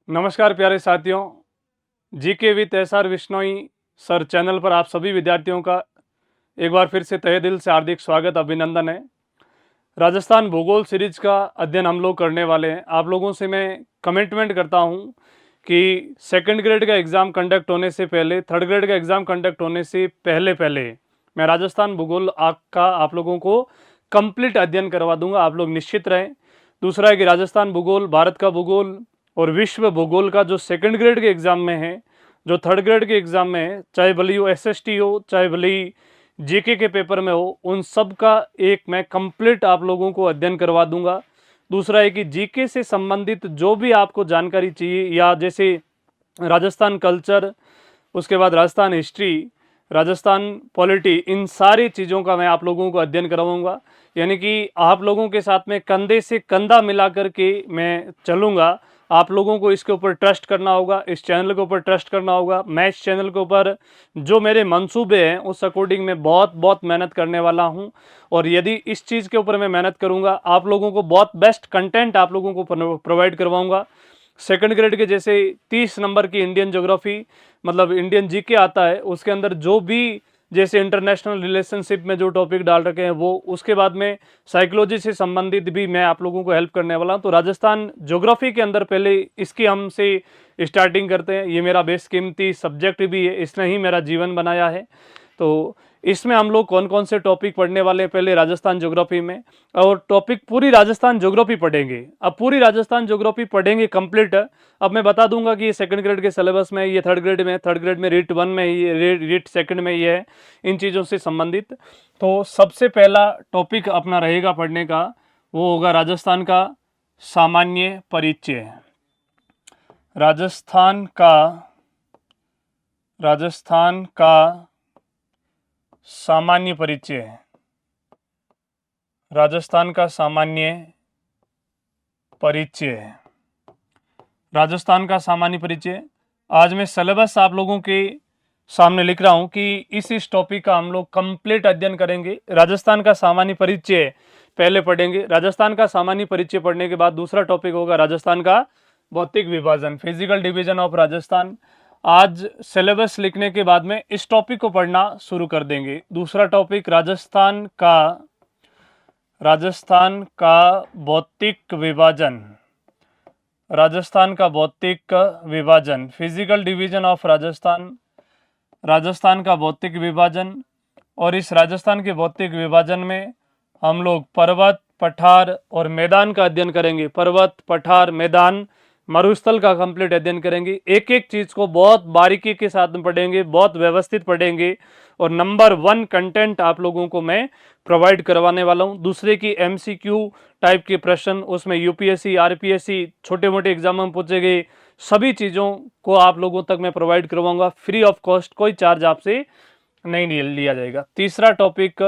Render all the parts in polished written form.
नमस्कार प्यारे साथियों, GK with SR Vishnoi sir channel पर आप सभी विद्यार्थियों का एक बार फिर से तहे दिल से हार्दिक स्वागत अभिनंदन है। राजस्थान भूगोल सीरीज का अध्ययन हम लोग करने वाले हैं। आप लोगों से मैं कमिटमेंट करता हूं कि सेकंड ग्रेड का एग्ज़ाम कंडक्ट होने से पहले, थर्ड ग्रेड का एग्ज़ाम कंडक्ट होने से पहले मैं राजस्थान भूगोल का आप लोगों को कंप्लीट अध्ययन करवा दूंगा। आप लोग निश्चित रहें। दूसरा है कि राजस्थान भूगोल, भारत का भूगोल और विश्व भूगोल का जो सेकंड ग्रेड के एग्ज़ाम में है, जो थर्ड ग्रेड के एग्ज़ाम में है, चाहे भले ही एसएसटी हो, चाहे भले ही जीके के पेपर में हो, उन सब का एक मैं कंप्लीट आप लोगों को अध्ययन करवा दूंगा। दूसरा है कि जीके से संबंधित जो भी आपको जानकारी चाहिए, या जैसे राजस्थान कल्चर, उसके बाद राजस्थान हिस्ट्री, राजस्थान पॉलिटी, इन सारी चीज़ों का मैं आप लोगों को अध्ययन करवाऊंगा। यानी कि आप लोगों के साथ में कंधे से कंधा मिला करके मैं चलूँगा। आप लोगों को इसके ऊपर ट्रस्ट करना होगा, इस चैनल के ऊपर ट्रस्ट करना होगा। मैं इस चैनल के ऊपर जो मेरे मंसूबे हैं उस अकॉर्डिंग मैं बहुत मेहनत करने वाला हूं। और यदि इस चीज़ के ऊपर मैं मेहनत करूंगा, आप लोगों को बहुत बेस्ट कंटेंट आप लोगों को प्रोवाइड करवाऊंगा। सेकंड ग्रेड के जैसे 30 नंबर की इंडियन ज्योग्राफी, मतलब इंडियन जीके आता है, उसके अंदर जो भी जैसे इंटरनेशनल रिलेशनशिप में जो टॉपिक डाल रखे हैं वो, उसके बाद में साइकोलॉजी से संबंधित भी मैं आप लोगों को हेल्प करने वाला हूं। तो राजस्थान ज्योग्राफी के अंदर पहले इसकी हमसे स्टार्टिंग करते हैं। ये मेरा बेशकीमती सब्जेक्ट भी है, इसने ही मेरा जीवन बनाया है। तो इसमें हम लोग कौन कौन से टॉपिक पढ़ने वाले हैं, पहले राजस्थान ज्योग्राफी में, और टॉपिक पूरी राजस्थान ज्योग्राफी पढ़ेंगे। अब पूरी राजस्थान ज्योग्राफी पढ़ेंगे कंप्लीट। अब मैं बता दूंगा कि ये सेकंड ग्रेड के सिलेबस में, ये थर्ड ग्रेड में, थर्ड ग्रेड में रीट 1 में, ये रीट सेकंड में ये है, इन चीज़ों से संबंधित। तो सबसे पहला टॉपिक अपना रहेगा पढ़ने का, वो होगा राजस्थान का सामान्य परिचय। राजस्थान का सामान्य परिचय। राजस्थान का सामान्य परिचय। राजस्थान का सामान्य परिचय। आज मैं सिलेबस आप लोगों के सामने लिख रहा हूं कि इस टॉपिक का हम लोग कंप्लीट अध्ययन करेंगे। राजस्थान का सामान्य परिचय पहले पढ़ेंगे। राजस्थान का सामान्य परिचय पढ़ने के बाद दूसरा टॉपिक होगा राजस्थान का भौतिक विभाजन, फिजिकल डिवीजन ऑफ राजस्थान। आज सिलेबस लिखने के बाद में इस टॉपिक को पढ़ना शुरू कर देंगे। दूसरा टॉपिक राजस्थान का भौतिक विभाजन। राजस्थान का भौतिक विभाजन, physical division of Rajasthan, Rajasthan का भौतिक विभाजन। और इस राजस्थान के भौतिक विभाजन में हम लोग पर्वत, पठार और मैदान का अध्ययन करेंगे। पर्वत, पठार, मैदान, मरुस्थल का कंप्लीट अध्ययन करेंगे। एक एक चीज़ को बहुत बारीकी के साथ में पढ़ेंगे, बहुत व्यवस्थित पढ़ेंगे, और नंबर 1 कंटेंट आप लोगों को मैं प्रोवाइड करवाने वाला हूं। दूसरे की एमसीक्यू टाइप के प्रश्न, उसमें यूपीएससी, आरपीएससी, छोटे मोटे एग्जाम में पूछे गए सभी चीज़ों को आप लोगों तक मैं प्रोवाइड करवाऊंगा फ्री ऑफ कॉस्ट, कोई चार्ज आपसे नहीं लिया जाएगा। तीसरा टॉपिक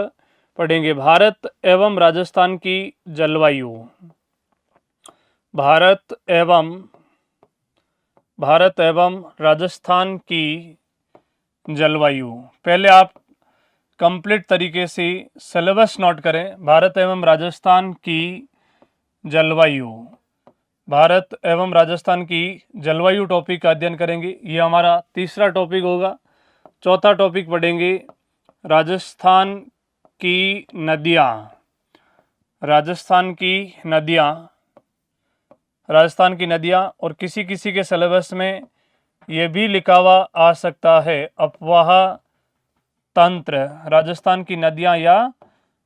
पढ़ेंगे भारत एवं राजस्थान की जलवायु। भारत एवं राजस्थान की जलवायु। पहले आप कंप्लीट तरीके से सिलेबस नोट करें। भारत एवं राजस्थान की जलवायु। भारत एवं राजस्थान की जलवायु टॉपिक का अध्ययन करेंगे। ये हमारा तीसरा टॉपिक होगा। चौथा टॉपिक पढ़ेंगे राजस्थान की नदियाँ। राजस्थान की नदियाँ। राजस्थान की नदियाँ, और किसी किसी के सिलेबस में ये भी लिखा हुआ आ सकता है अपवाह तंत्र। राजस्थान की नदियाँ या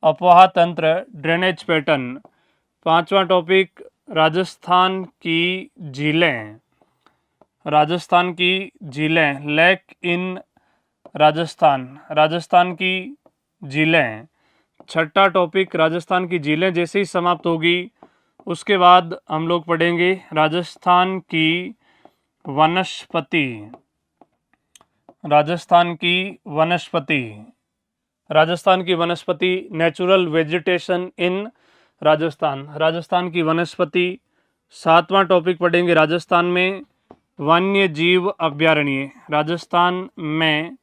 अपवाह तंत्र, ड्रेनेज पैटर्न। पांचवा टॉपिक राजस्थान की झीलें। राजस्थान की झीलें, लेक इन राजस्थान। राजस्थान की झीलें। छठा टॉपिक राजस्थान की झीलें जैसे ही समाप्त होगी उसके बाद हम लोग पढ़ेंगे राजस्थान की वनस्पति। राजस्थान की वनस्पति। राजस्थान की वनस्पति, नेचुरल वेजिटेशन इन राजस्थान। राजस्थान की वनस्पति। सातवां टॉपिक पढ़ेंगे राजस्थान में वन्य जीव अभयारण्य। राजस्थान में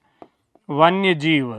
वन्य जीव।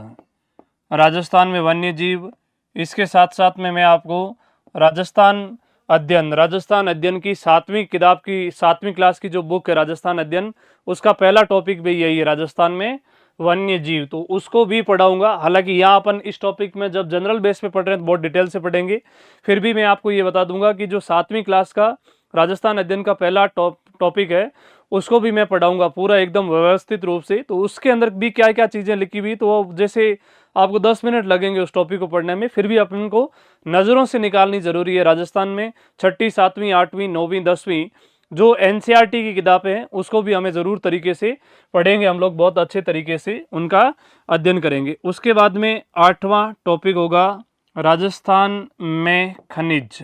राजस्थान में वन्य जीव। इसके साथ साथ में मैं आपको राजस्थान अध्ययन, राजस्थान अध्ययन की 7वीं किताब की 7वीं क्लास की जो बुक है राजस्थान अध्ययन, उसका पहला टॉपिक भी यही है, राजस्थान में वन्य जीव, तो उसको भी पढ़ाऊंगा। हालांकि यहाँ अपन इस टॉपिक में जब जनरल बेस पे पढ़ रहे हैं तो बहुत डिटेल से पढ़ेंगे, फिर भी मैं आपको ये बता दूंगा कि जो 7वीं क्लास का राजस्थान अध्ययन का पहला टॉपिक है उसको भी मैं पढ़ाऊंगा पूरा एकदम व्यवस्थित रूप से। तो उसके अंदर भी क्या क्या चीज़ें लिखी हुई, तो वो जैसे आपको 10 मिनट लगेंगे उस टॉपिक को पढ़ने में, फिर भी अपन को नज़रों से निकालनी ज़रूरी है। राजस्थान में 6ठी 7वीं 8वीं 9वीं 10वीं जो एनसीईआरटी की किताबें हैं उसको भी हमें ज़रूर तरीके से पढ़ेंगे, हम लोग बहुत अच्छे तरीके से उनका अध्ययन करेंगे। उसके बाद में 8वां टॉपिक होगा राजस्थान में खनिज,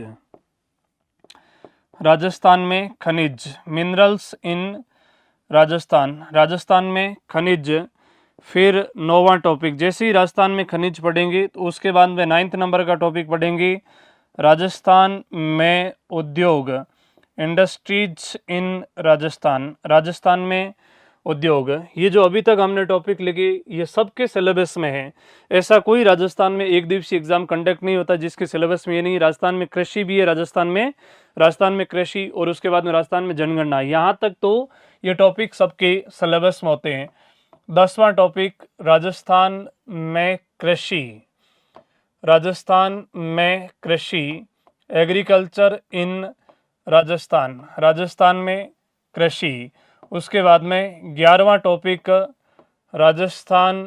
राजस्थान में खनिज, मिनरल्स इन राजस्थान, राजस्थान में खनिज। फिर 9वां टॉपिक, जैसे ही राजस्थान में खनिज पढ़ेंगे तो उसके बाद में 9th नंबर का टॉपिक पढ़ेंगे राजस्थान में उद्योग, इंडस्ट्रीज इन राजस्थान, राजस्थान में उद्योग। ये जो अभी तक हमने टॉपिक लिखे ये सबके सिलेबस में है, ऐसा कोई राजस्थान में एक दिवसीय एग्जाम कंडक्ट नहीं होता जिसके सिलेबस में ये नहीं। राजस्थान में कृषि भी है, राजस्थान में कृषि, और उसके बाद में राजस्थान में जनगणना, यहाँ तक तो ये टॉपिक सबके सिलेबस में होते हैं। 10वां टॉपिक राजस्थान में कृषि, राजस्थान में कृषि, एग्रीकल्चर इन राजस्थान, राजस्थान में कृषि। उसके बाद में 11वां टॉपिक राजस्थान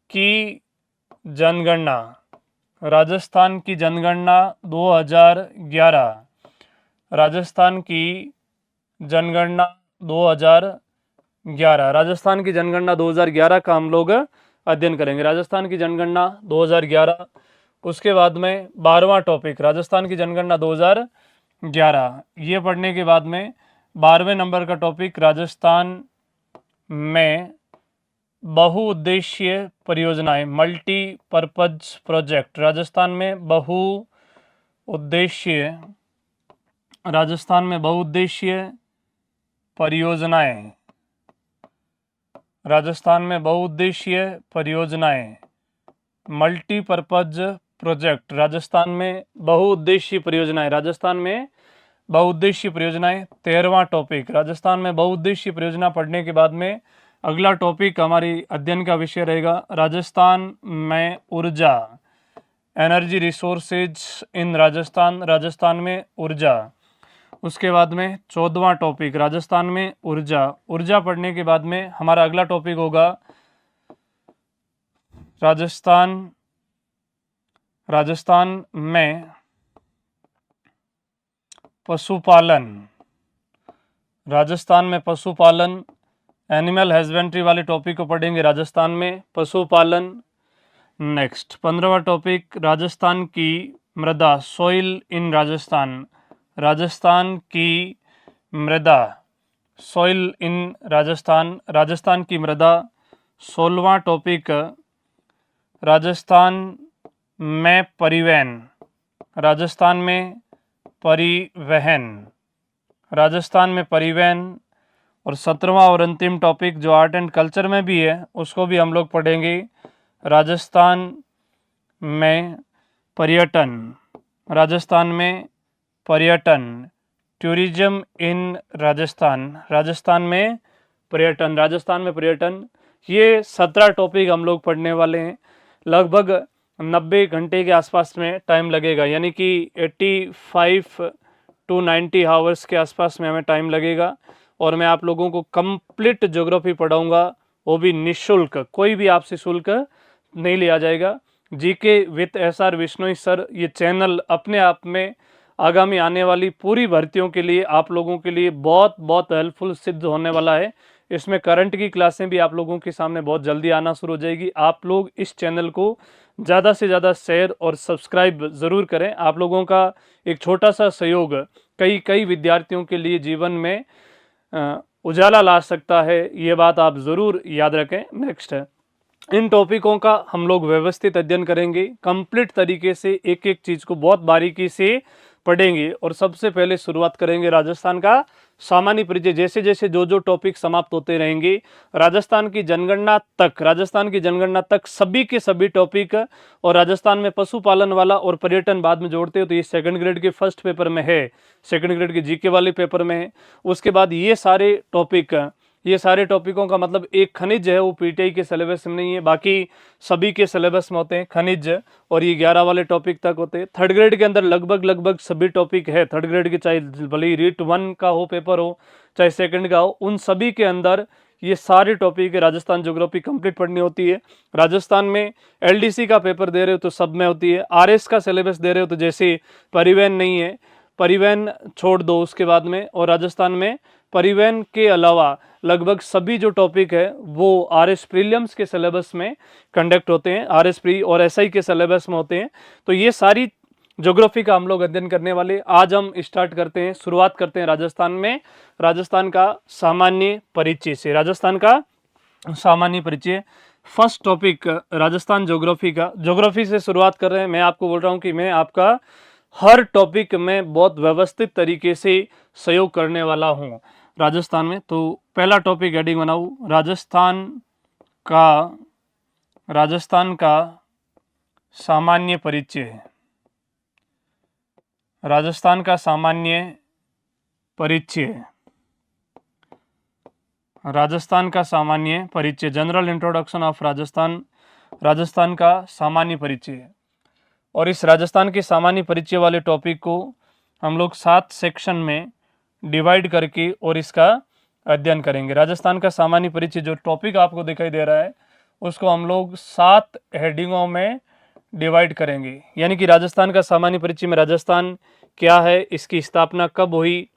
की जनगणना, राजस्थान की जनगणना 2011, राजस्थान की जनगणना 2011, राजस्थान की जनगणना 2011 का हम लोग अध्ययन करेंगे, राजस्थान की जनगणना 2011। उसके बाद में 12वां टॉपिक राजस्थान की जनगणना 2011, ये पढ़ने के बाद में 12वें नंबर का टॉपिक राजस्थान में बहुउद्देशीय परियोजनाएं, मल्टीपर्पज प्रोजेक्ट, राजस्थान में बहुउद्देशीय, राजस्थान में बहुउद्देशीय परियोजनाएं, राजस्थान में बहुउद्देशीय परियोजनाएं, मल्टीपर्पज प्रोजेक्ट, राजस्थान में बहुउद्देशीय परियोजनाएं, राजस्थान में बहुउद्देशीय परियोजनाएं। 13वां टॉपिक राजस्थान में बहुउद्देशीय परियोजना पढ़ने के बाद में अगला टॉपिक हमारी अध्ययन का विषय रहेगा राजस्थान में ऊर्जा, energy resources in Rajasthan, Rajasthan में ऊर्जा। उसके बाद में 14वां टॉपिक राजस्थान में ऊर्जा, ऊर्जा पढ़ने के बाद में हमारा अगला टॉपिक होगा राजस्थान में पशुपालन, राजस्थान में पशुपालन, एनिमल हस्बेंड्री वाले टॉपिक को पढ़ेंगे, राजस्थान में पशुपालन। नेक्स्ट 15वां टॉपिक राजस्थान की मृदा, सॉइल इन राजस्थान, राजस्थान की मृदा, सॉइल इन राजस्थान, राजस्थान की मृदा। 16वां टॉपिक राजस्थान में परिवहन, राजस्थान में परिवहन, राजस्थान में परिवहन। और 17वां और अंतिम टॉपिक जो आर्ट एंड कल्चर में भी है उसको भी हम लोग पढ़ेंगे, राजस्थान में पर्यटन, राजस्थान में पर्यटन, टूरिज्म इन राजस्थान, राजस्थान में पर्यटन, राजस्थान में पर्यटन। ये 17 टॉपिक हम लोग पढ़ने वाले हैं, लगभग 90 घंटे के आसपास में टाइम लगेगा, यानी कि 85 to 90 आवर्स के आसपास में हमें टाइम लगेगा। और मैं आप लोगों को कंप्लीट ज्योग्राफी पढ़ाऊंगा, वो भी निःशुल्क, कोई भी आपसे शुल्क नहीं लिया जाएगा। GK with SR Vishnoi sir, ये चैनल अपने आप में आगामी आने वाली पूरी भर्तियों के लिए आप लोगों के लिए बहुत बहुत हेल्पफुल सिद्ध होने वाला है। इसमें करंट की क्लासें भी आप लोगों के सामने बहुत जल्दी आना शुरू हो जाएगी। आप लोग इस चैनल को ज़्यादा से ज़्यादा शेयर और सब्सक्राइब ज़रूर करें। आप लोगों का एक छोटा सा सहयोग कई विद्यार्थियों के लिए जीवन में उजाला ला सकता है, ये बात आप ज़रूर याद रखें। नेक्स्ट है, इन टॉपिकों का हम लोग व्यवस्थित अध्ययन करेंगे, कंप्लीट तरीके से एक एक चीज़ को बहुत बारीकी से पढ़ेंगे। और सबसे पहले शुरुआत करेंगे राजस्थान का सामान्य परिचय। जैसे जैसे जो जो टॉपिक समाप्त होते रहेंगे, राजस्थान की जनगणना तक सभी के सभी टॉपिक, और राजस्थान में पशुपालन वाला और पर्यटन बाद में जोड़ते हो तो ये सेकंड ग्रेड के फर्स्ट पेपर में है, सेकंड ग्रेड के जीके वाले पेपर में है। उसके बाद ये सारे टॉपिकों का मतलब एक खनिज है वो पीटीआई के सिलेबस में नहीं है, बाकी सभी के सिलेबस में होते हैं खनिज, और ये 11 वाले टॉपिक तक होते हैं। थर्ड ग्रेड के अंदर लगभग सभी टॉपिक है थर्ड ग्रेड के, चाहे भले ही रीट 1 का हो पेपर हो चाहे सेकंड का हो, उन सभी के अंदर ये सारे टॉपिक है। राजस्थान ज्योग्राफी कंप्लीट पढ़नी होती है। राजस्थान में एलडीसी का पेपर दे रहे हो तो सब में होती है। आरएस का सिलेबस दे रहे हो तो जैसे परिवहन नहीं है, परिवहन छोड़ दो उसके बाद में, और राजस्थान में परिवहन के अलावा लगभग सभी जो टॉपिक है वो आरएस प्रीलिम्स के सिलेबस में कंडक्ट होते हैं, आरएस प्री और एसआई के सिलेबस में होते हैं। तो ये सारी ज्योग्राफी का हम लोग अध्ययन करने वाले। आज हम शुरुआत करते हैं राजस्थान का सामान्य परिचय से। राजस्थान का सामान्य परिचय, फर्स्ट टॉपिक राजस्थान ज्योग्राफी से शुरुआत कर रहे हैं। मैं आपको बोल रहा हूँ कि मैं आपका हर टॉपिक में बहुत व्यवस्थित तरीके से सहयोग करने वाला हूँ राजस्थान में। तो पहला टॉपिक हेडिंग बनाऊँ, राजस्थान का सामान्य परिचय। राजस्थान का सामान्य परिचय, राजस्थान का सामान्य परिचय, जनरल इंट्रोडक्शन ऑफ राजस्थान का सामान्य परिचय। और इस राजस्थान के सामान्य परिचय वाले टॉपिक को हम लोग 7 सेक्शन में डिवाइड करके और इसका अध्ययन करेंगे। राजस्थान का सामान्य परिचय जो टॉपिक आपको दिखाई दे रहा है उसको हम लोग 7 हेडिंगों में डिवाइड करेंगे। यानी कि राजस्थान का सामान्य परिचय में राजस्थान क्या है, इसकी स्थापना कब हुई,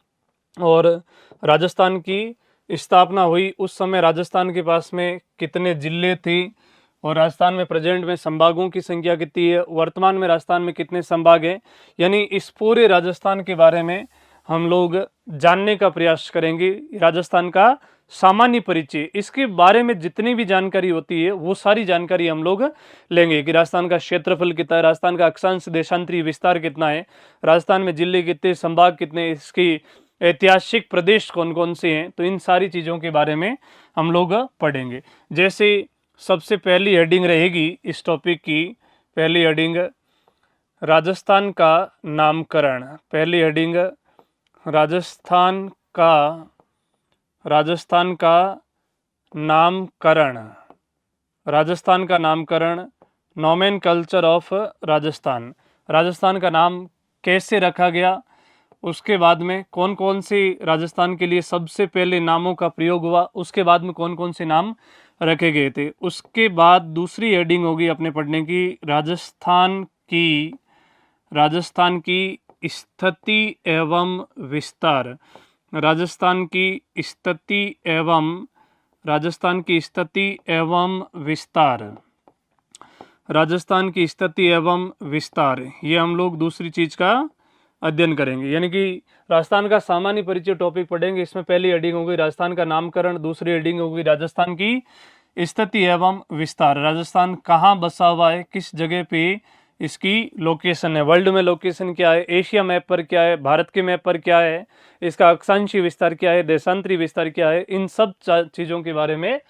और राजस्थान की स्थापना हुई उस समय राजस्थान के पास में कितने जिले थे, और राजस्थान में प्रेजेंट में संभागों की संख्या कितनी है, वर्तमान में राजस्थान में कितने संभाग हैं। यानी इस पूरे राजस्थान के बारे में हम लोग जानने का प्रयास करेंगे। राजस्थान का सामान्य परिचय, इसके बारे में जितनी भी जानकारी होती है वो सारी जानकारी हम लोग लेंगे कि राजस्थान का क्षेत्रफल कितना है, राजस्थान का अक्षांश देशांतरी विस्तार कितना है, राजस्थान में जिले कितने, संभाग कितने, इसकी ऐतिहासिक प्रदेश कौन कौन से हैं। तो इन सारी चीज़ों के बारे में हम लोग पढ़ेंगे। जैसे सबसे पहली हेडिंग रहेगी इस टॉपिक की, पहली हेडिंग राजस्थान का नामकरण। पहली हेडिंग राजस्थान का नामकरण, राजस्थान का नामकरण, नोमेनकल्चर ऑफ राजस्थान का नाम कैसे रखा गया, उसके बाद में कौन कौन से राजस्थान के लिए सबसे पहले नामों का प्रयोग हुआ, उसके बाद में कौन कौन से नाम रखे गए थे। उसके बाद दूसरी हेडिंग होगी अपने पढ़ने की राजस्थान की स्थिति एवं विस्तार। राजस्थान की स्थिति एवं विस्तार, ये हम लोग दूसरी चीज का अध्ययन करेंगे। यानी कि राजस्थान का सामान्य परिचय टॉपिक पढ़ेंगे, इसमें पहली हेडिंग होगी राजस्थान का नामकरण, दूसरी हेडिंग होगी राजस्थान की स्थिति एवं विस्तार। राजस्थान कहाँ बसा हुआ है, किस जगह पे इसकी लोकेशन है, वर्ल्ड में लोकेशन क्या है, एशिया मैप पर क्या है, भारत के मैप पर क्या है, इसका अक्षांशीय विस्तार क्या है, देशांतरी विस्तार क्या है, इन सब चीज़ों के बारे में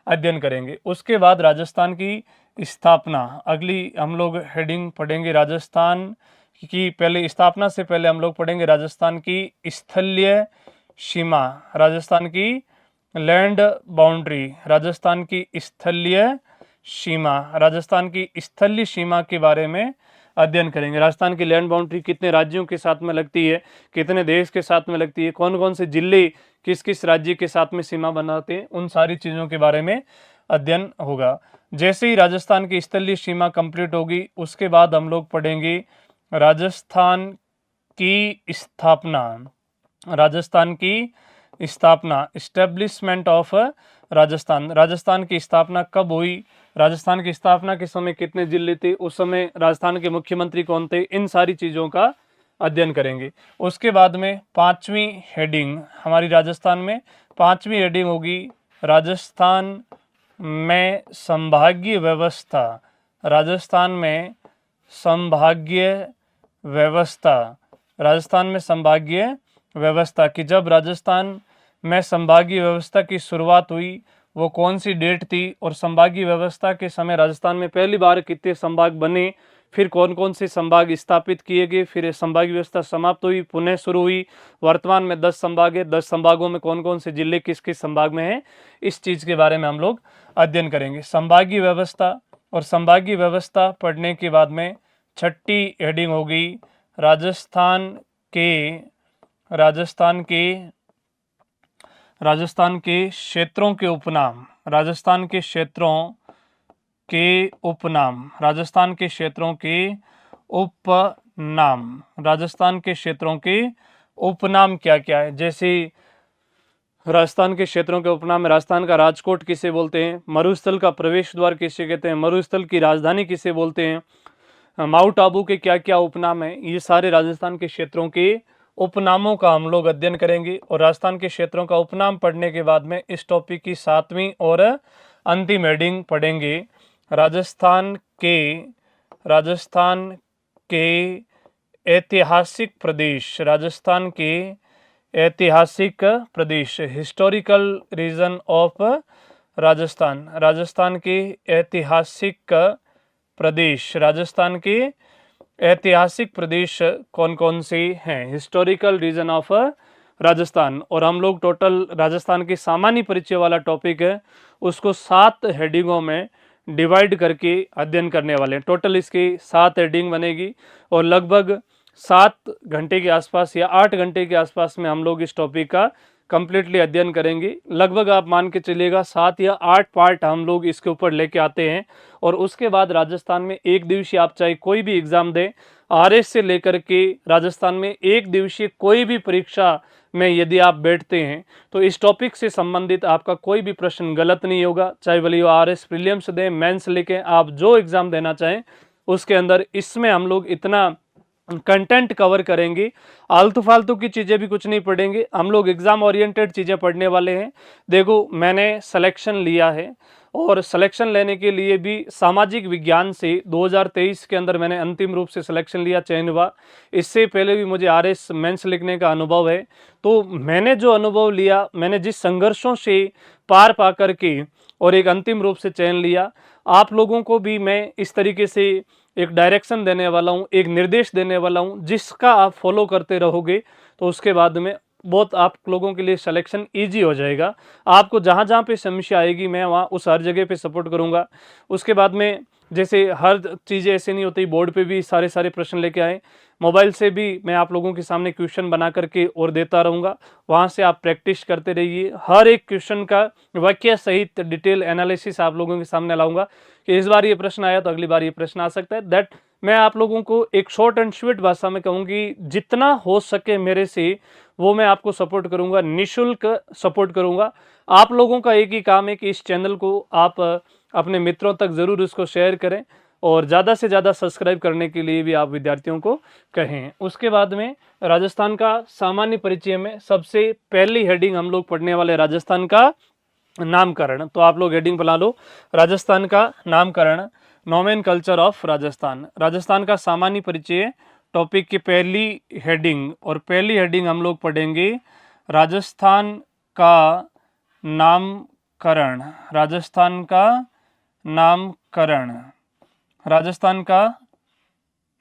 अध्ययन करेंगे। उसके बाद राजस्थान की स्थापना, अगली हम लोग हेडिंग पढ़ेंगे राजस्थान की। पहले स्थापना से पहले हम लोग पढ़ेंगे राजस्थान की स्थलीय सीमा, राजस्थान की लैंड बाउंड्री, राजस्थान की स्थलीय सीमा के बारे में अध्ययन करेंगे। राजस्थान की लैंड बाउंड्री कितने राज्यों के साथ में लगती है, कितने देश के साथ में लगती है, कौन कौन से जिले किस किस राज्य के साथ में सीमा बनाते हैं, उन सारी चीज़ों के बारे में अध्ययन होगा। जैसे ही राजस्थान की स्थलीय सीमा कंप्लीट होगी उसके बाद हम लोग पढ़ेंगे राजस्थान की स्थापना, इस्टेब्लिशमेंट ऑफ राजस्थान की स्थापना कब हुई, राजस्थान की स्थापना के समय कितने जिले थे, उस समय राजस्थान के मुख्यमंत्री कौन थे, इन सारी चीज़ों का अध्ययन करेंगे। उसके बाद में पांचवी हेडिंग हमारी राजस्थान में पांचवी हेडिंग होगी राजस्थान में संभागीय व्यवस्था। राजस्थान में संभागीय व्यवस्था, राजस्थान में संभागीय व्यवस्था की, जब राजस्थान में संभागीय व्यवस्था की शुरुआत हुई वो कौन सी डेट थी, और संभागीय व्यवस्था के समय राजस्थान में पहली बार कितने संभाग बने, फिर कौन कौन से संभाग स्थापित किए गए, फिर संभागीय व्यवस्था समाप्त हुई, पुनः शुरू हुई, वर्तमान में 10 संभाग है, 10 संभागों में कौन कौन से जिले किस किस संभाग में है, इस चीज के बारे में हम लोग अध्ययन करेंगे। संभागीय व्यवस्था, और संभागीय व्यवस्था पढ़ने के बाद में छठी हेडिंग हो गई राजस्थान के क्षेत्रों के उपनाम, राजस्थान के क्षेत्रों के उपनाम, राजस्थान के क्षेत्रों के उपनाम, राजस्थान के क्षेत्रों के उपनाम क्या क्या है। जैसे राजस्थान के क्षेत्रों के उपनाम में राजस्थान का राजकोट किसे बोलते हैं, मरुस्थल का प्रवेश द्वार किसे कहते हैं, मरुस्थल की राजधानी किसे बोलते हैं, माउंट आबू के क्या क्या उपनाम है, ये सारे राजस्थान के क्षेत्रों के उपनामों का हम लोग अध्ययन करेंगे। और राजस्थान के क्षेत्रों का उपनाम पढ़ने के बाद में इस टॉपिक की 7वीं और अंतिम हेडिंग पढ़ेंगे राजस्थान के ऐतिहासिक प्रदेश, राजस्थान के ऐतिहासिक प्रदेश, historical region of Rajasthan, Rajasthan के ऐतिहासिक प्रदेश, राजस्थान के ऐतिहासिक प्रदेश कौन कौन से हैं, हिस्टोरिकल रीजन ऑफ राजस्थान। और हम लोग टोटल राजस्थान के सामान्य परिचय वाला टॉपिक है उसको 7 हेडिंगों में डिवाइड करके अध्ययन करने वाले हैं। टोटल इसकी 7 हेडिंग बनेगी और लगभग 7 घंटे के आसपास या 8 घंटे के आसपास में हम लोग इस टॉपिक का कंप्लीटली अध्ययन करेंगे। लगभग आप मान के चलिएगा 7 या 8 पार्ट हम लोग इसके ऊपर लेके आते हैं। और उसके बाद राजस्थान में एक दिवसीय आप चाहे कोई भी एग्जाम दें, आरएस से लेकर के राजस्थान में एक दिवसीय कोई भी परीक्षा में यदि आप बैठते हैं तो इस टॉपिक से संबंधित आपका कोई भी प्रश्न गलत नहीं होगा, चाहे भले वो आरएस प्रीलिम्स दें, मेंस लेके आप जो एग्जाम देना चाहें उसके अंदर। इसमें हम लोग इतना कंटेंट कवर करेंगे, आलतू फालतू की चीज़ें भी कुछ नहीं पढ़ेंगे, हम लोग एग्जाम ओरिएंटेड चीज़ें पढ़ने वाले हैं। देखो मैंने सिलेक्शन लिया है और सिलेक्शन लेने के लिए भी सामाजिक विज्ञान से 2023 के अंदर मैंने अंतिम रूप से सिलेक्शन लिया, चयन हुआ। इससे पहले भी मुझे आरएस मेंस लिखने का अनुभव है। तो मैंने जो अनुभव लिया, मैंने जिस संघर्षों से पार पा करके और एक अंतिम रूप से चयन लिया, आप लोगों को भी मैं इस तरीके से एक डायरेक्शन देने वाला हूँ, एक निर्देश देने वाला हूँ, जिसका आप फॉलो करते रहोगे तो उसके बाद में बहुत आप लोगों के लिए सिलेक्शन इजी हो जाएगा। आपको जहाँ जहाँ पे समस्या आएगी मैं वहाँ उस हर जगह पे सपोर्ट करूँगा। उसके बाद में जैसे हर चीज़ें ऐसे नहीं होती, बोर्ड पे भी सारे प्रश्न लेके आए, मोबाइल से भी मैं आप लोगों के सामने क्वेश्चन बना करके और देता रहूँगा, वहाँ से आप प्रैक्टिस करते रहिए। हर एक क्वेश्चन का वाक्य सहित डिटेल एनालिसिस आप लोगों के सामने लाऊंगा कि इस बार ये प्रश्न आया तो अगली बार ये प्रश्न आ सकता है। दैट मैं आप लोगों को एक शॉर्ट एंड स्वीट भाषा में कहूँगी, जितना हो सके मेरे से वो मैं आपको सपोर्ट करूँगा, निःशुल्क सपोर्ट करूँगा। आप लोगों का एक ही काम है कि इस चैनल को आप अपने मित्रों तक ज़रूर उसको शेयर करें और ज़्यादा से ज़्यादा सब्सक्राइब करने के लिए भी आप विद्यार्थियों को कहें। उसके बाद में राजस्थान का सामान्य परिचय में सबसे पहली हेडिंग हम लोग पढ़ने वाले राजस्थान का नामकरण। तो आप लोग हेडिंग बना लो, राजस्थान का नामकरण, नोमेनकल्चर ऑफ राजस्थान। राजस्थान का सामान्य परिचय टॉपिक की पहली हेडिंग, और पहली हेडिंग हम लोग पढ़ेंगे राजस्थान का नामकरण, राजस्थान का नामकरण, राजस्थान का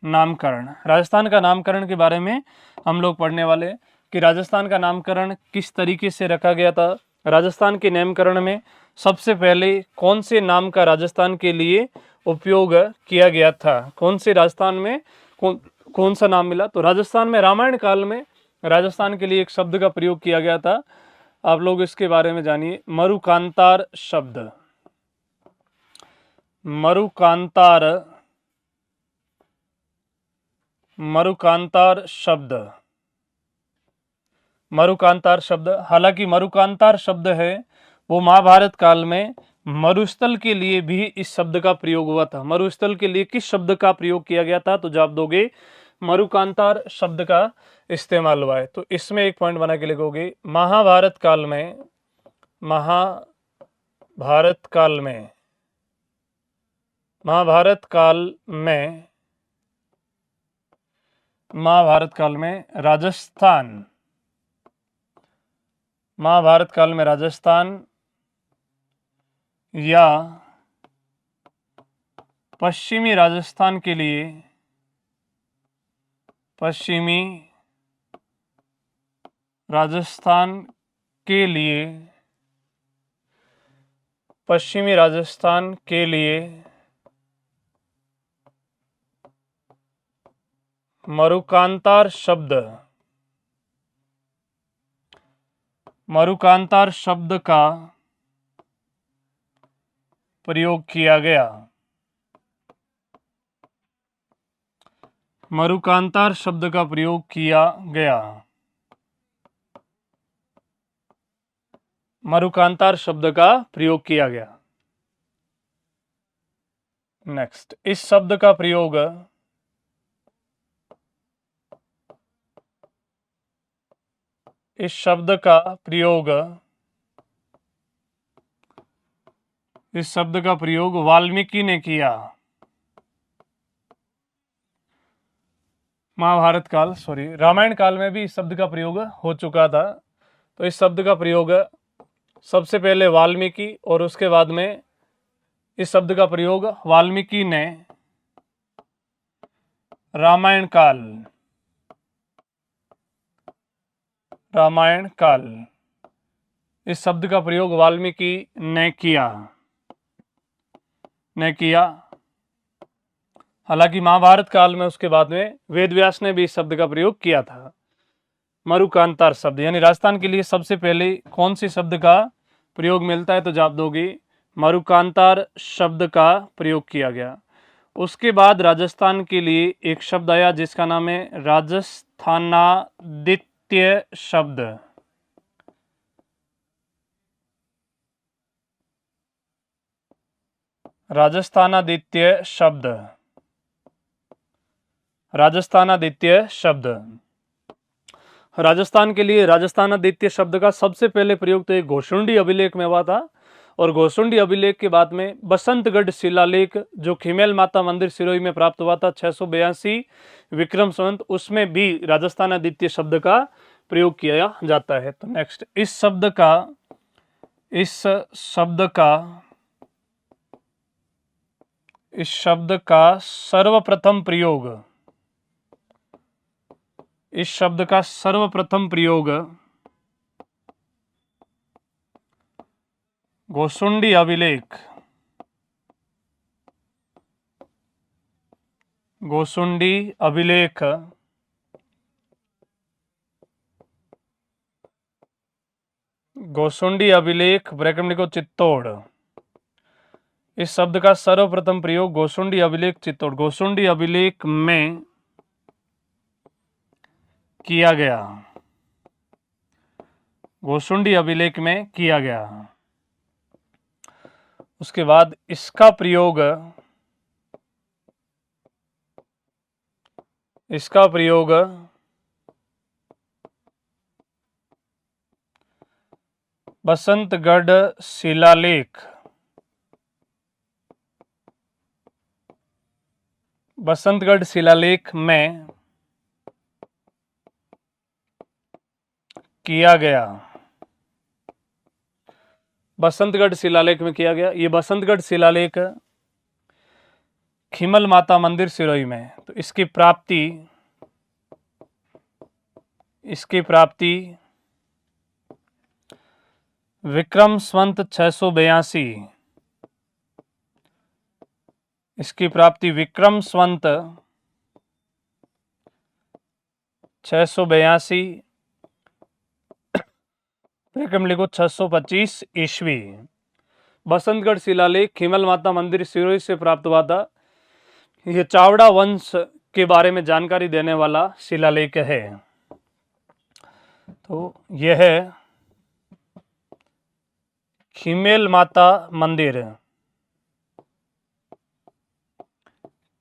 नामकरण। राजस्थान का नामकरण के बारे में हम लोग पढ़ने वाले कि राजस्थान का नामकरण किस तरीके से रखा गया था। राजस्थान के नामकरण में सबसे पहले कौन से नाम का राजस्थान के लिए उपयोग किया गया था, कौन से राजस्थान में कौन सा नाम मिला। तो राजस्थान में रामायण काल में राजस्थान के लिए एक शब्द का प्रयोग किया गया था, आप लोग इसके बारे में जानिए। मरुकांतार शब्द, मरुकांतार शब्द, मरुकांतार शब्द। हालांकि मरुकांतार शब्द है वो महाभारत काल में मरुस्थल के लिए भी इस शब्द का प्रयोग हुआ था। मरुस्थल के लिए किस शब्द का प्रयोग किया गया था, तो जवाब दोगे मरुकांतार शब्द का इस्तेमाल हुआ है। तो इसमें एक पॉइंट बना के लिखोगे महाभारत काल में, महाभारत काल में, महाभारत काल में महाभारत काल में राजस्थान, महाभारत काल में राजस्थान या पश्चिमी राजस्थान के लिए, पश्चिमी राजस्थान के लिए, पश्चिमी राजस्थान के लिए मरुकांतार शब्द, मरुकांतार शब्द का प्रयोग किया गया, मरुकांतार शब्द का प्रयोग किया गया, मरुकांतार शब्द का प्रयोग किया गया। नेक्स्ट, इस शब्द का प्रयोग, इस शब्द का प्रयोग, इस शब्द का प्रयोग वाल्मीकि ने किया। महाभारत काल, रामायण काल में भी इस शब्द का प्रयोग हो चुका था। तो इस शब्द का प्रयोग सबसे पहले वाल्मीकि और उसके बाद में इस शब्द का प्रयोग वाल्मीकि ने रामायण काल, रामायण काल, इस शब्द का प्रयोग वाल्मीकि ने किया, हालांकि महाभारत काल में उसके बाद में वेदव्यास ने भी इस शब्द का प्रयोग किया था। मरुकांतार शब्द यानी राजस्थान के लिए सबसे पहले कौन सी शब्द का प्रयोग मिलता है, तो जवाब दोगे मरुकांतार शब्द का प्रयोग किया गया। उसके बाद राजस्थान के लिए एक शब्द आया जिसका नाम है राजस्थानादित्य शब्द, राजस्थानादित्य शब्द, राजस्थानादित्य शब्द। राजस्थान के लिए राजस्थानादित्य शब्द का सबसे पहले प्रयोग तो एक घोसुंडी अभिलेख में हुआ था, और घोसुंडी अभिलेख के बाद में बसंतगढ़ शिलालेख जो खीमेल माता मंदिर सिरोही में प्राप्त हुआ था 682 विक्रम संवत, उसमें भी राजस्थानादित्य शब्द का प्रयोग किया जाता है। तो नेक्स्ट, इस शब्द का सर्वप्रथम प्रयोग, इस शब्द का सर्वप्रथम प्रयोग घोसुंडी अभिलेख, घोसुंडी अभिलेख, घोसुंडी अभिलेख ब्रैकेट में लिखो चित्तौड़, इस शब्द का सर्वप्रथम प्रयोग घोसुंडी अभिलेख चित्तौड़, घोसुंडी अभिलेख में किया गया, घोसुंडी अभिलेख में किया गया। उसके बाद इसका प्रयोग, इसका प्रयोग बसंतगढ़ शिलालेख, बसंतगढ़ शिलालेख में किया गया, बसंतगढ़ शिलालेख में किया गया। ये बसंतगढ़ शिलालेख खीमल माता मंदिर सिरोही में, तो इसकी प्राप्ति, इसकी प्राप्ति विक्रम संवत 682, इसकी प्राप्ति विक्रम संवत 682 लिखो 625 ईस्वी। बसंतगढ़ शिलालेख खीमल माता मंदिर सिरोही से प्राप्त हुआ था। यह चावड़ा वंश के बारे में जानकारी देने वाला शिलालेख है। तो यह है खीमेल माता मंदिर,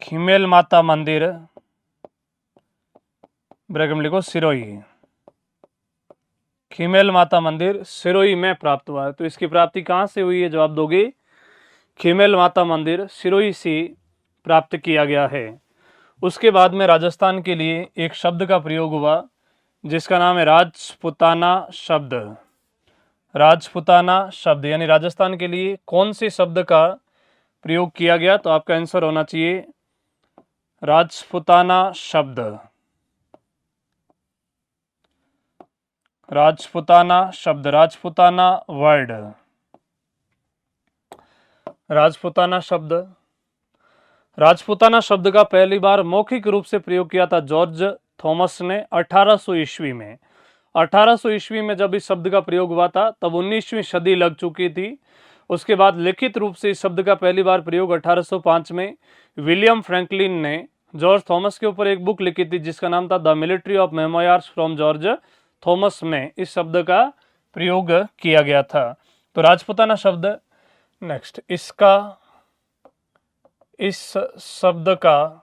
खीमेल माता मंदिर ब्रैकेट में लिखो सिरोही, खीमेल माता मंदिर सिरोही में प्राप्त हुआ है। तो इसकी प्राप्ति कहाँ से हुई है, जवाब दोगे खीमेल माता मंदिर सिरोही से प्राप्त किया गया है। उसके बाद में राजस्थान के लिए एक शब्द का प्रयोग हुआ जिसका नाम है राजपुताना शब्द। राजपुताना शब्द यानी राजस्थान के लिए कौन से शब्द का प्रयोग किया गया? तो आपका आंसर होना चाहिए राजपुताना शब्द। राजपुताना शब्द, राजपुताना वर्ड, राजपुताना शब्द। राजपुताना शब्द का पहली बार मौखिक रूप से प्रयोग किया था जॉर्ज थॉमस ने 1800 ईस्वी में। 1800 ईस्वी में जब इस शब्द का प्रयोग हुआ था तब 19वीं सदी लग चुकी थी। उसके बाद लिखित रूप से इस शब्द का पहली बार प्रयोग 1805 में विलियम फ्रैंकलिन ने जॉर्ज थॉमस के ऊपर एक बुक लिखी थी जिसका नाम था the military of memoirs from George Thomas में इस शब्द का प्रयोग किया गया था। तो राजपुताना शब्द। नेक्स्ट, इस शब्द का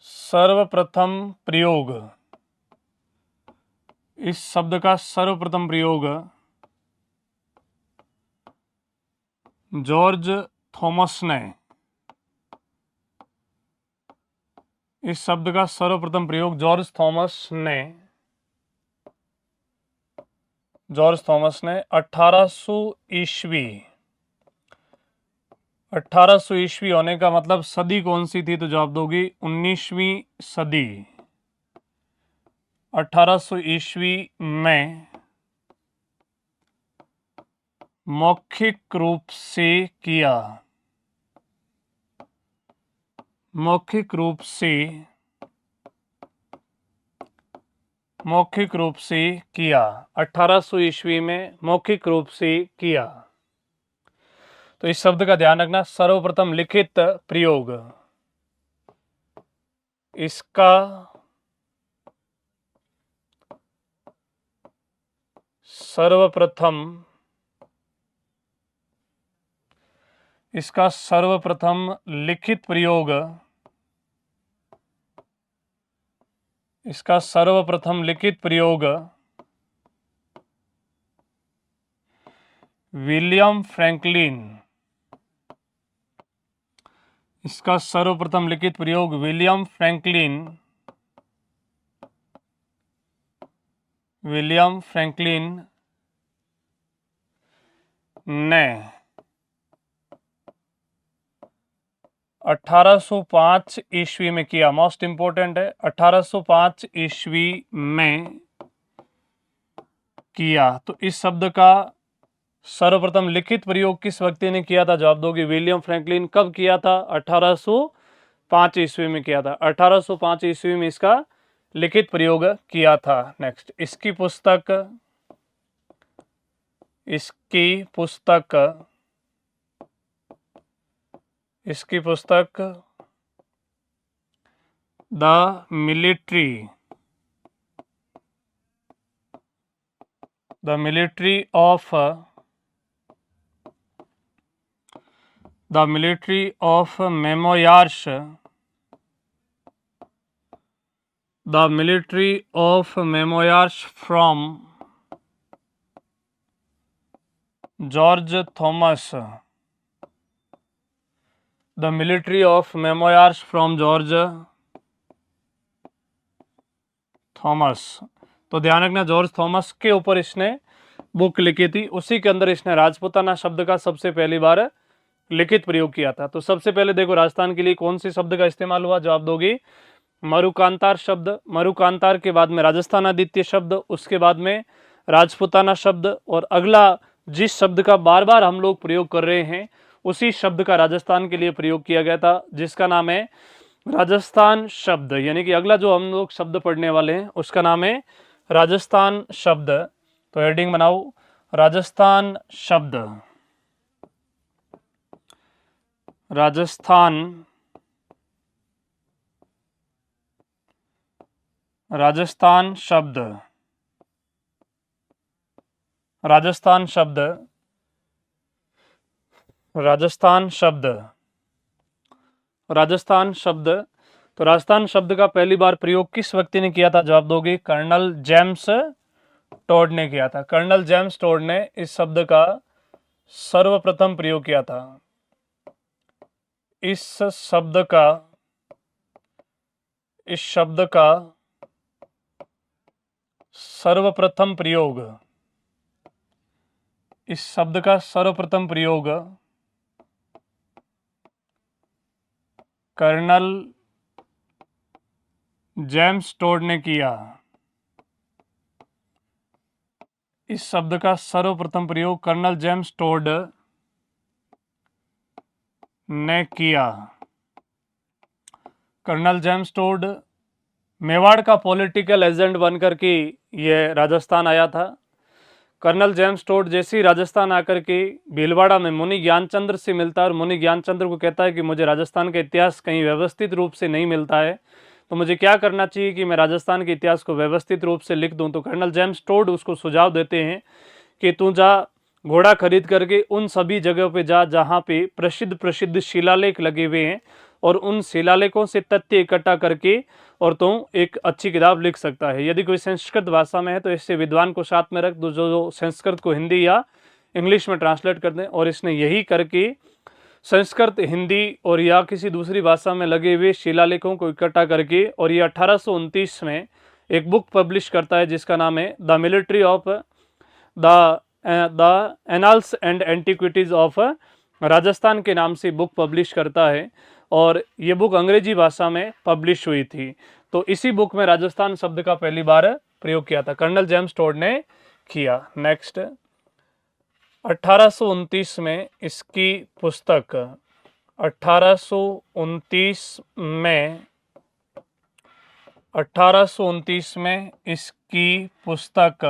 सर्वप्रथम प्रयोग, इस शब्द का सर्वप्रथम प्रयोग जॉर्ज थॉमस ने, इस शब्द का सर्वप्रथम प्रयोग जॉर्ज थॉमस ने 1800 ईस्वी। 1800 ईस्वी होने का मतलब सदी कौन सी थी? तो जवाब दोगी 19वीं सदी। 1800 ईस्वी में मौखिक रूप से किया, मौखिक रूप से किया। 1800 ईस्वी में मौखिक रूप से किया। तो इस शब्द का ध्यान रखना, सर्वप्रथम लिखित प्रयोग, इसका सर्वप्रथम लिखित प्रयोग, इसका सर्वप्रथम लिखित प्रयोग विलियम फ्रैंकलिन, इसका सर्वप्रथम लिखित प्रयोग विलियम फ्रैंकलिन ने 1805 ईस्वी में किया। मोस्ट इंपोर्टेंट है, 1805 ईस्वी में किया। तो इस शब्द का सर्वप्रथम लिखित प्रयोग किस व्यक्ति ने किया था? जवाब दोगे विलियम फ्रैंकलिन। कब किया था? 1805 ईस्वी में किया था। 1805 ईस्वी में इसका लिखित प्रयोग किया था। नेक्स्ट, इसकी पुस्तक the military of memoirs, the military of memoirs from George Thomas, the military of memoirs from George Thomas. तो ध्यान रखना, जॉर्ज थॉमस के ऊपर इसने बुक लिखी थी, उसी के अंदर इसने राजपुताना शब्द का सबसे पहली बार लिखित प्रयोग किया था। तो सबसे पहले देखो राजस्थान के लिए कौन से शब्द का इस्तेमाल हुआ? जवाब दोगी मरुकांतार शब्द। मरुकांतार के बाद में राजस्थान आदित्य शब्द, उसके बाद में राजपुताना शब्द, और अगला जिस शब्द का बार बार हम लोग प्रयोग कर रहे हैं उसी शब्द का राजस्थान के लिए प्रयोग किया गया था जिसका नाम है राजस्थान शब्द। यानी कि अगला जो हम लोग शब्द पढ़ने वाले हैं उसका नाम है राजस्थान शब्द। तो हेडिंग बनाओ, राजस्थान शब्द, राजस्थान शब्द, राजस्थान शब्द, राजस्थान शब्द, राजस्थान शब्द। तो राजस्थान शब्द का पहली बार प्रयोग किस व्यक्ति ने किया था? जवाब दोगे कर्नल जेम्स टोड ने किया था। कर्नल जेम्स टोड ने इस शब्द का सर्वप्रथम प्रयोग किया था। इस शब्द का सर्वप्रथम प्रयोग, इस शब्द का सर्वप्रथम प्रयोग कर्नल जेम्स टोड ने किया। इस शब्द का सर्वप्रथम प्रयोग कर्नल जेम्स टोड ने किया। कर्नल जेम्स टोड मेवाड़ का पॉलिटिकल एजेंट बनकर के ये राजस्थान आया था। कर्नल जेम्स टोड जैसे ही राजस्थान आकर के भीलवाड़ा में मुनि ज्ञानचंद्र से मिलता है और मुनि ज्ञानचंद्र को कहता है कि मुझे राजस्थान का इतिहास कहीं व्यवस्थित रूप से नहीं मिलता है, तो मुझे क्या करना चाहिए कि मैं राजस्थान के इतिहास को व्यवस्थित रूप से लिख दूं। तो कर्नल जेम्स टोड उसको सुझाव देते हैं कि तू जा घोड़ा खरीद करके उन सभी जगहों पे जा जहाँ पे प्रसिद्ध शिलालेख लगे हुए हैं और उन शिलालेखों से तथ्य इकट्ठा करके और तुम एक अच्छी किताब लिख सकता है। यदि कोई संस्कृत भाषा में है तो इससे विद्वान को साथ में रख दो जो संस्कृत को हिंदी या इंग्लिश में ट्रांसलेट कर दें। और इसने यही करके संस्कृत, हिंदी और या किसी दूसरी भाषा में लगे हुए शिलालेखों को इकट्ठा करके और ये 1829 में एक बुक पब्लिश करता है जिसका नाम है the military of the annals and antiquities of Rajasthan के नाम से बुक पब्लिश करता है और ये बुक अंग्रेजी भाषा में पब्लिश हुई थी। तो इसी बुक में राजस्थान शब्द का पहली बार प्रयोग किया था, कर्नल जेम्स टोड ने किया। नेक्स्ट 1829 में इसकी पुस्तक 1829 में इसकी पुस्तक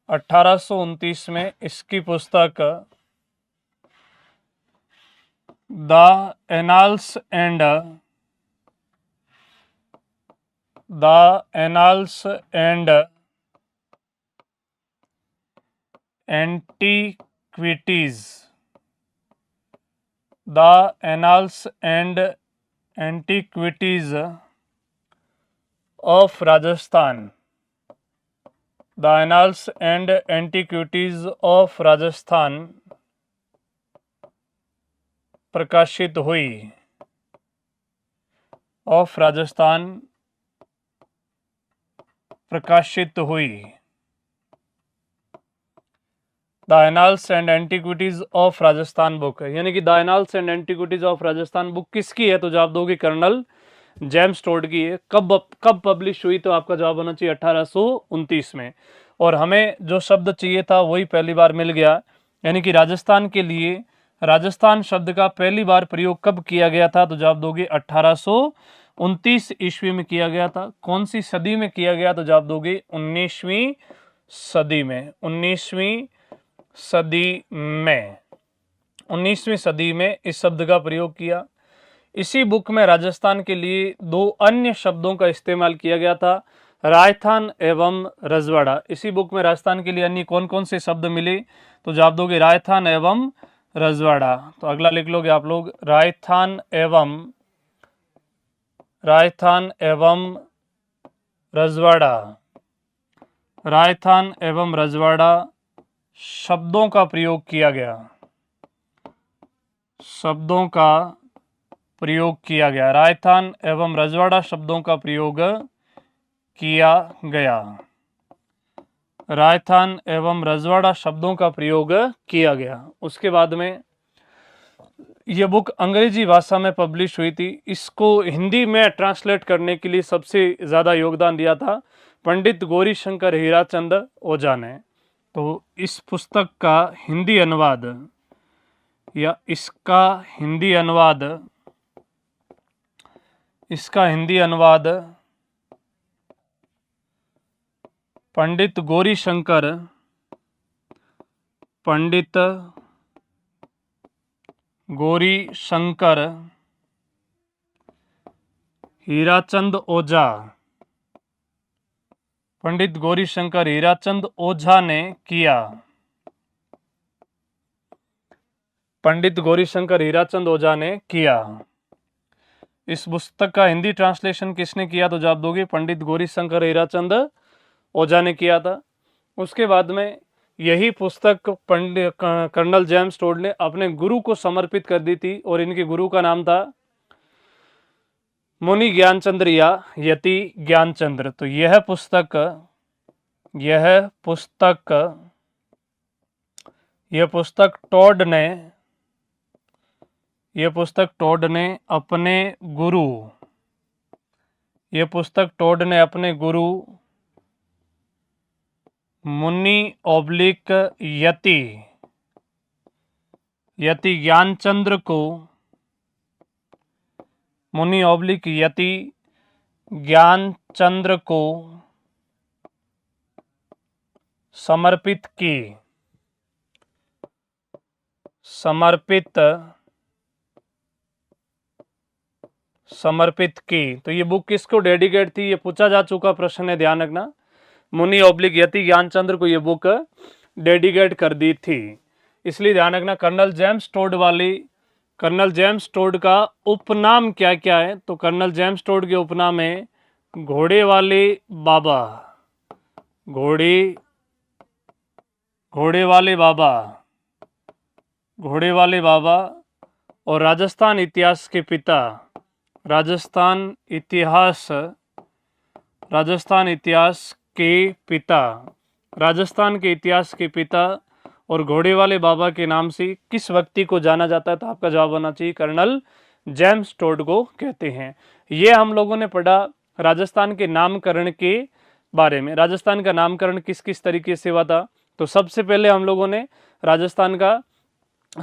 1829 में इसकी पुस्तक the annals and antiquities, the annals and antiquities of Rajasthan, the annals and antiquities of Rajasthan प्रकाशित हुई। ऑफ राजस्थान प्रकाशित हुई। The annals and antiquities of Rajasthan book है, यानी कि the annals and antiquities of Rajasthan book किसकी है? तो जवाब दोगे कर्नल जेम्स टोड की है। कब पब्लिश हुई? तो आपका जवाब होना चाहिए 1829 में। और हमें जो शब्द चाहिए था वही पहली बार मिल गया, यानी कि राजस्थान के लिए राजस्थान शब्द का पहली बार प्रयोग कब किया गया था? तो जवाब दोगे 1829 ईस्वी में किया गया था। कौन सी सदी में किया गया? तो जवाब दोगे 19वीं सदी में। 19वीं सदी में इस शब्द का प्रयोग किया। इसी बुक में राजस्थान के लिए दो अन्य शब्दों का इस्तेमाल किया गया था, राजस्थान एवं रजवाड़ा। इसी बुक में राजस्थान के लिए अन्य कौन कौन से शब्द मिले? तो जवाब दोगे राजस्थान एवं रजवाड़ा। तो अगला लिख लोगे आप लोग राजस्थान एवं रजवाड़ा। राजस्थान एवं रजवाड़ा शब्दों का प्रयोग किया गया। शब्दों का प्रयोग किया गया। राजस्थान एवं रजवाड़ा शब्दों का प्रयोग किया गया। राजस्थान एवं रजवाड़ा शब्दों का प्रयोग किया गया। उसके बाद में यह बुक अंग्रेजी भाषा में पब्लिश हुई थी। इसको हिंदी में ट्रांसलेट करने के लिए सबसे ज़्यादा योगदान दिया था पंडित गौरीशंकर हीराचंद ओझा ने। तो इस पुस्तक का हिंदी अनुवाद या इसका हिंदी अनुवाद पंडित गौरीशंकर हीराचंद ओझा, पंडित गौरीशंकर हीराचंद ओझा ने किया। पंडित गौरीशंकर हीराचंद ओझा ने किया। इस पुस्तक का हिंदी ट्रांसलेशन किसने किया? तो जवाब दोगे पंडित गौरीशंकर हीराचंद ओझा ने किया था। उसके बाद में यही पुस्तक पंडित कर्नल जेम्स टोड ने अपने गुरु को समर्पित कर दी थी और इनके गुरु का नाम था मुनि ज्ञानचंद्र या यति ज्ञानचंद्र। तो यह पुस्तक टोड ने अपने गुरु मुनि ऑब्लिक यति ज्ञानचंद्र को समर्पित की। तो ये बुक किसको डेडिकेट थी, ये पूछा जा चुका प्रश्न है, ध्यान रखना। मुनि ऑब्लिक यति ज्ञानचंद्र को ये बुक डेडिकेट कर दी थी, इसलिए ध्यान रखना। कर्नल जेम्स टोड का उपनाम क्या क्या है? तो कर्नल जेम्स टोड के उपनाम है घोड़े वाले बाबा और राजस्थान इतिहास के पिता, राजस्थान के इतिहास के पिता और घोड़े वाले बाबा के नाम से किस व्यक्ति को जाना जाता है? तो आपका जवाब होना चाहिए कर्नल जेम्स टोड को कहते हैं। ये हम लोगों ने पढ़ा राजस्थान के नामकरण के बारे में। राजस्थान का नामकरण किस किस तरीके से हुआ था? तो सबसे पहले हम लोगों ने राजस्थान का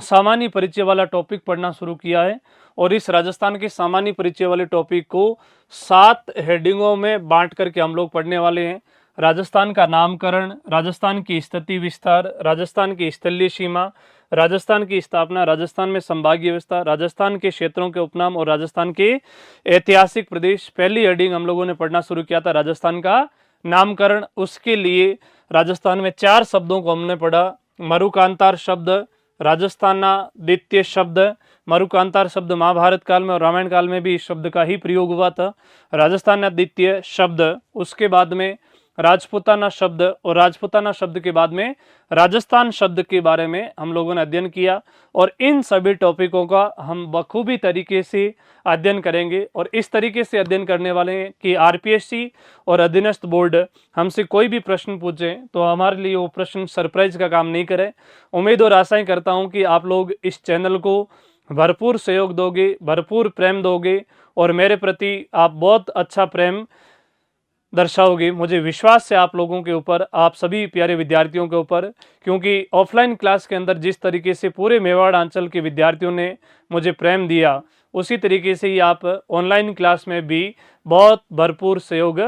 सामान्य परिचय वाला टॉपिक पढ़ना शुरू किया है और इस राजस्थान के सामान्य परिचय वाले टॉपिक को 7 हेडिंगों में बांट करके हम लोग पढ़ने वाले हैं। राजस्थान का नामकरण, राजस्थान की स्थिति विस्तार, राजस्थान की स्थलीय सीमा, राजस्थान की स्थापना, राजस्थान में संभागीय व्यवस्था, राजस्थान के क्षेत्रों के उपनाम और राजस्थान के ऐतिहासिक प्रदेश। पहली हेडिंग हम लोगों ने पढ़ना शुरू किया था राजस्थान का नामकरण। उसके लिए राजस्थान में 4 शब्दों को हमने पढ़ा। मरुकांतार शब्द, राजस्थानादित्य शब्द। मरुकांतार शब्द महाभारत काल में और रामायण काल में भी इस शब्द का ही प्रयोग हुआ था, राजस्थानादित्य शब्द। उसके बाद में राजपूताना शब्द और राजपूताना शब्द के बाद में राजस्थान शब्द के बारे में हम लोगों ने अध्ययन किया और इन सभी टॉपिकों का हम बखूबी तरीके से अध्ययन करेंगे। और इस तरीके से अध्ययन करने वाले हैं कि आरपीएससी और अधीनस्थ बोर्ड हमसे कोई भी प्रश्न पूछे तो हमारे लिए वो प्रश्न सरप्राइज का काम नहीं करे। उम्मीद और आशाएं करता हूं कि आप लोग इस चैनल को भरपूर सहयोग दोगे, भरपूर प्रेम दोगे और मेरे प्रति आप बहुत अच्छा प्रेम दर्शाओगे। मुझे विश्वास है आप लोगों के ऊपर, आप सभी प्यारे विद्यार्थियों के ऊपर, क्योंकि ऑफलाइन क्लास के अंदर जिस तरीके से पूरे मेवाड़ अंचल के विद्यार्थियों ने मुझे प्रेम दिया उसी तरीके से ही आप ऑनलाइन क्लास में भी बहुत भरपूर सहयोग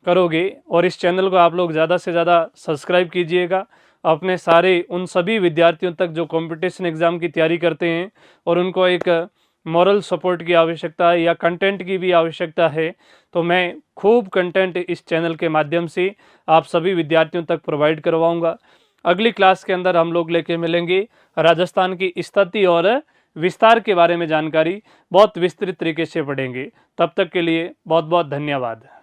करोगे। और इस चैनल को आप लोग ज़्यादा से ज़्यादा सब्सक्राइब कीजिएगा अपने सारे उन सभी विद्यार्थियों तक जो कंपटीशन एग्ज़ाम की तैयारी करते हैं और उनको एक मॉरल सपोर्ट की आवश्यकता है या कंटेंट की भी आवश्यकता है। तो मैं खूब कंटेंट इस चैनल के माध्यम से आप सभी विद्यार्थियों तक प्रोवाइड करवाऊंगा। अगली क्लास के अंदर हम लोग लेके मिलेंगे राजस्थान की स्थिति और विस्तार के बारे में जानकारी बहुत विस्तृत तरीके से पढ़ेंगे। तब तक के लिए बहुत बहुत धन्यवाद।